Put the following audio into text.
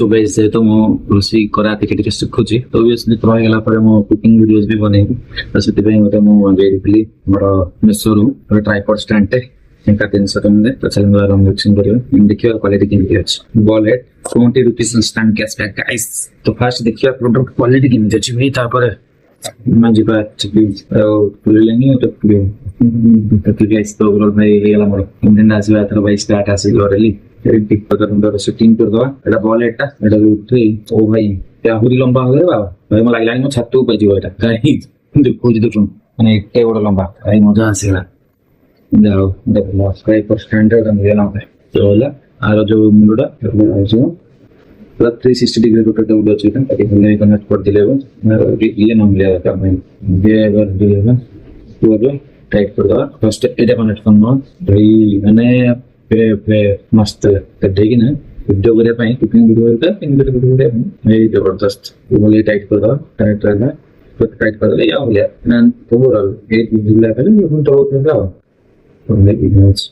so guys तो मो Rossi करा टिके सिखुची तो ऑब्वियसली तो गला पर मो कुकिंग वीडियोस भी बने तो सेति पे मते मो गेली मोर मेसो रू ट्राइपॉड स्टैंड टे इनका 300 टन तो चलन द्वारा अनबॉक्सिंग करियो देखियो क्वालिटी केमती अछि ball head 20 rupees instant cashback guys तो फर्स्ट देखियो प्रोडक्ट क्वालिटी केमती अछि भाई तापर मैं जीवा चिपी खुले लेनी तो तो गाइस तो ओवरऑल भाई गला मोर इंडियन आसीबा तर 22 स्टार्ट आसी ऑलरेडी टिक पतर शूटिंग कर दवा एटा बॉल हेडटा एटा उठे ओ भाई ते आहुरी लंबा हो रे बाबा भाई म लागलानी म छातू ऊपर जीव एटा काई देखो माने एटे बड़ लंबा भाई मजा आसीला जाओ देखो स्क्राइब पर स्टैंडर्ड हम ना तो होला आरो जो मुंडा जो प्लस 360 डिग्री रोटेट हो जाए था ताकि हमने कनेक्ट कर दिले वो ये नाम लिया था मैं ये अगर दिले ना तो जो टाइप कर दो फर्स्ट एटा कनेक्ट करना भाई मैंने पे मस्त देखी ना वीडियो करे पाई कुकिंग वीडियो का वीडियो करे ये जबरदस्त वो ये टाइट कर दो टाइट रहना तो टाइट कर दो या हो गया ना ओवरऑल एक वीडियो लेवल में तो होगा और मैं इमेज